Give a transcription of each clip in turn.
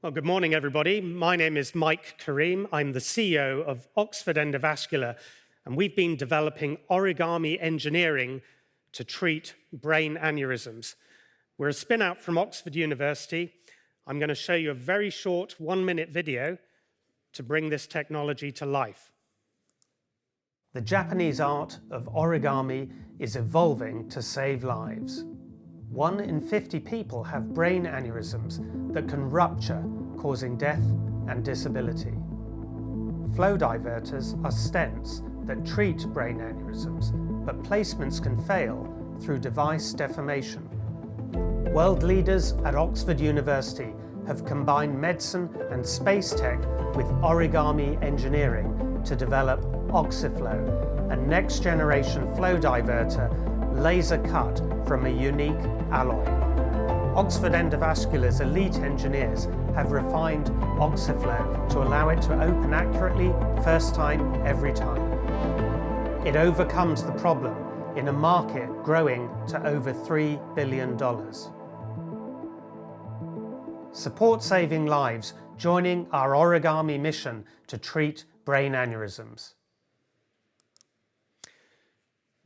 Well, good morning, everybody. My name is Mike Karim. I'm the CEO of Oxford Endovascular, and we've been developing origami engineering to treat brain aneurysms. We're a spin-out from Oxford University. I'm going to show you a very short 1-minute video to bring this technology to life. The Japanese art of origami is evolving to save lives. 1 in 50 people have brain aneurysms that can rupture, causing death and disability. Flow diverters are stents that treat brain aneurysms, but placements can fail through device deformation. World leaders at Oxford University have combined medicine and space tech with origami engineering to develop OxiFlow, a next-generation flow diverter laser cut from a unique alloy. Oxford Endovascular's elite engineers have refined OxiFlow to allow it to open accurately, first time, every time. It overcomes the problem in a market growing to over $3 billion. Support saving lives, joining our origami mission to treat brain aneurysms.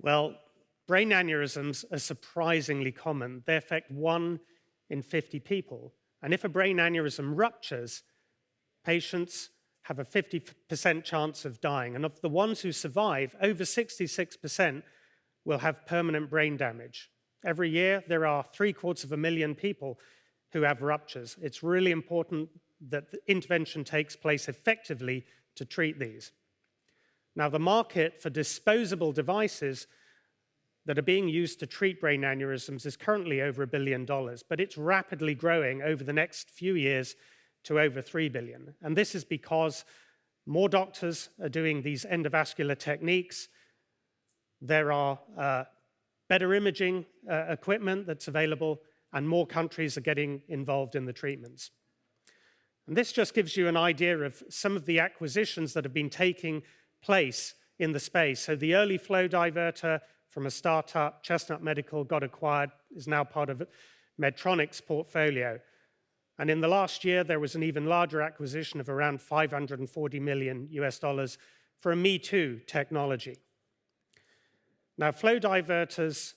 Well, brain aneurysms are surprisingly common. They affect 1 in 50 people. And if a brain aneurysm ruptures, patients have a 50% chance of dying. And of the ones who survive, over 66% will have permanent brain damage. Every year, there are 750,000 people who have ruptures. It's really important that the intervention takes place effectively to treat these. Now, the market for disposable devices that are being used to treat brain aneurysms is currently over $1 billion, but it's rapidly growing over the next few years to over $3 billion. And this is because more doctors are doing these endovascular techniques. There are better imaging equipment that's available, and more countries are getting involved in the treatments. And this just gives you an idea of some of the acquisitions that have been taking place in the space. So the early flow diverter from a startup, Chestnut Medical, got acquired, is now part of Medtronic's portfolio. And in the last year, there was an even larger acquisition of around $540 million for a Me Too technology. Now, flow diverters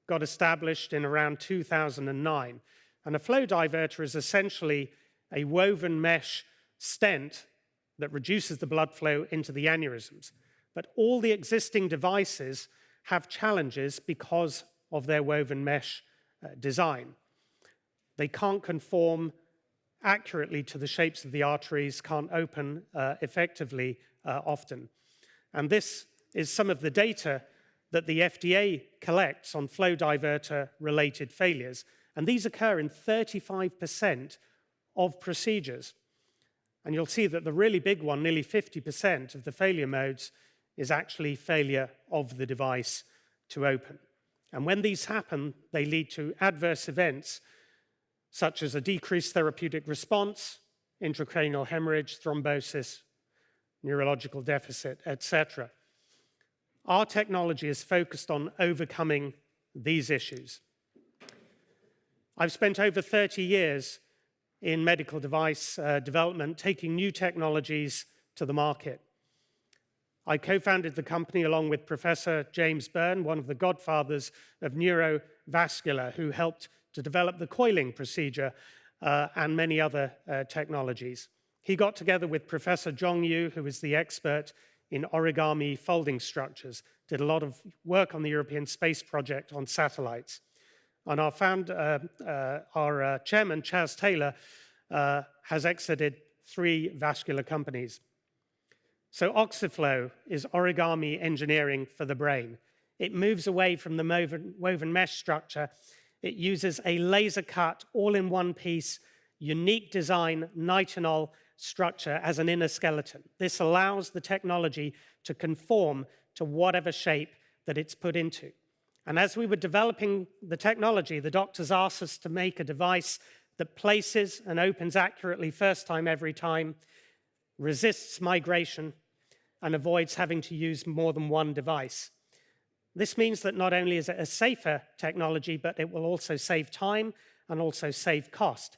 got established in around 2009. And a flow diverter is essentially a woven mesh stent that reduces the blood flow into the aneurysms. But all the existing devices have challenges because of their woven mesh design. They can't conform accurately to the shapes of the arteries, can't open effectively often. And this is some of the data that the FDA collects on flow diverter-related failures. And these occur in 35% of procedures. And you'll see that the really big one, nearly 50% of the failure modes, is actually failure of the device to open. And when these happen, they lead to adverse events such as a decreased therapeutic response, intracranial hemorrhage, thrombosis, neurological deficit, etc. Our technology is focused on overcoming these issues. I've spent over 30 years in medical device development, taking new technologies to the market. I co-founded the company along with Professor James Byrne, one of the godfathers of neurovascular, who helped to develop the coiling procedure and many other technologies. He got together with Professor Zhong Yu, who is the expert in origami folding structures, did a lot of work on the European Space Project on satellites. And our chairman, Chas Taylor, has exited 3 vascular companies. So OxiFlow is origami engineering for the brain. It moves away from the woven mesh structure. It uses a laser-cut, all-in-one piece, unique design, nitinol structure as an inner skeleton. This allows the technology to conform to whatever shape that it's put into. And as we were developing the technology, the doctors asked us to make a device that places and opens accurately first time, every time, resists migration, and avoids having to use more than one device. This means that not only is it a safer technology, but it will also save time and also save cost.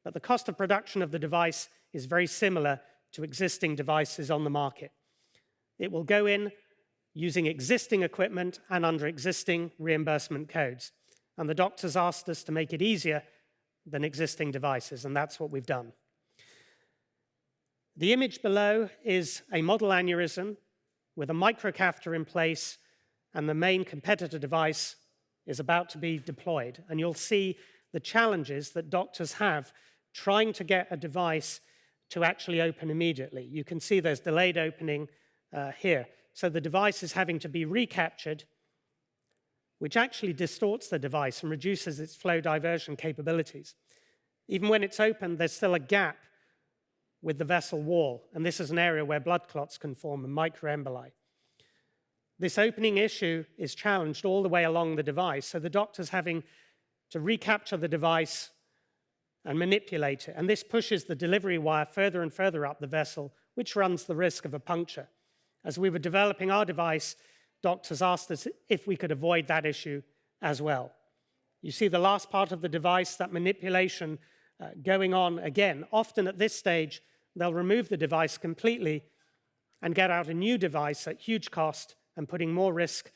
but the cost of production of the device is very similar to existing devices on the market. It will go in using existing equipment and under existing reimbursement codes. And the doctors asked us to make it easier than existing devices, and that's what we've done. The image below is a model aneurysm with a microcatheter in place, and the main competitor device is about to be deployed. And you'll see the challenges that doctors have trying to get a device to actually open immediately. You can see there's delayed opening here. So the device is having to be recaptured, which actually distorts the device and reduces its flow diversion capabilities. Even when it's open, there's still a gap with the vessel wall, and this is an area where blood clots can form and microemboli. This opening issue is challenged all the way along the device, so the doctor's having to recapture the device and manipulate it, and this pushes the delivery wire further and further up the vessel, which runs the risk of a puncture. As we were developing our device, doctors asked us if we could avoid that issue as well. You see the last part of the device, that manipulation going on again. Often at this stage, they'll remove the device completely and get out a new device at huge cost and putting more risk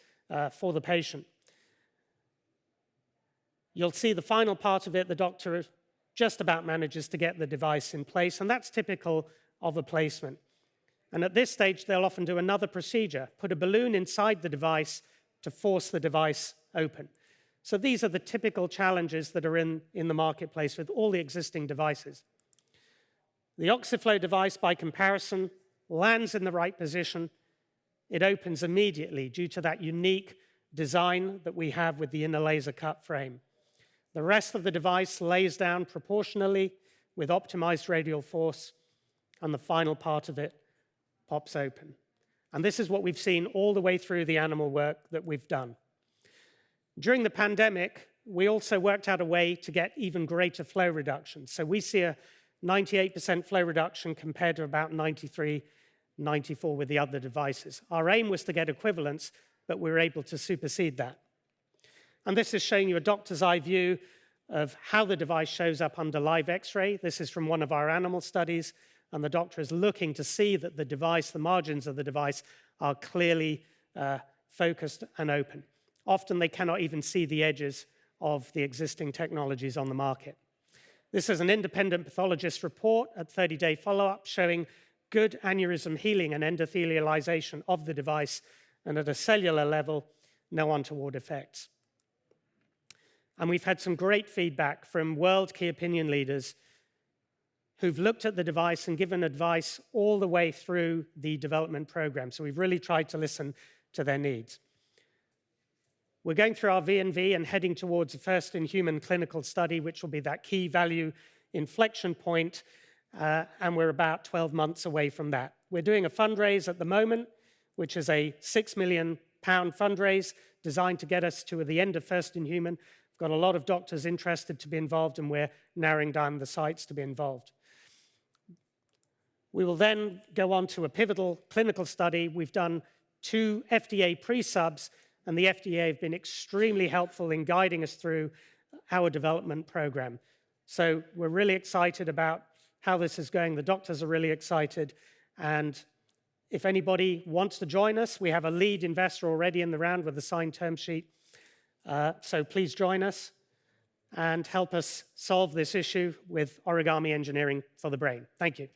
for the patient. You'll see the final part of it, the doctor just about manages to get the device in place, and that's typical of a placement. And at this stage, they'll often do another procedure, put a balloon inside the device to force the device open. So these are the typical challenges that are in the marketplace with all the existing devices. The OxiFlow device, by comparison, lands in the right position. It opens immediately due to that unique design that we have with the inner laser cut frame. The rest of the device lays down proportionally with optimized radial force, and the final part of it pops open. And this is what we've seen all the way through the animal work that we've done. During the pandemic, we also worked out a way to get even greater flow reduction. So we see a 98% flow reduction compared to about 93, 94 with the other devices. Our aim was to get equivalence, but we were able to supersede that. And this is showing you a doctor's eye view of how the device shows up under live X-ray. This is from one of our animal studies, and the doctor is looking to see that the device, the margins of the device, are clearly focused and open. Often they cannot even see the edges of the existing technologies on the market. This is an independent pathologist report at 30-day follow-up showing good aneurysm healing and endothelialization of the device, and at a cellular level, no untoward effects. And we've had some great feedback from world key opinion leaders who've looked at the device and given advice all the way through the development program. So we've really tried to listen to their needs. We're going through our V&V and heading towards a first-in-human clinical study, which will be that key value inflection point, and we're about 12 months away from that. We're doing a fundraise at the moment, which is a £6 million fundraise designed to get us to the end of first-in-human. We've got a lot of doctors interested to be involved, and we're narrowing down the sites to be involved. We will then go on to a pivotal clinical study. We've done 2 FDA pre-subs, and the FDA have been extremely helpful in guiding us through our development program. So we're really excited about how this is going. The doctors are really excited. And if anybody wants to join us, we have a lead investor already in the round with a signed term sheet. So please join us and help us solve this issue with origami engineering for the brain. Thank you.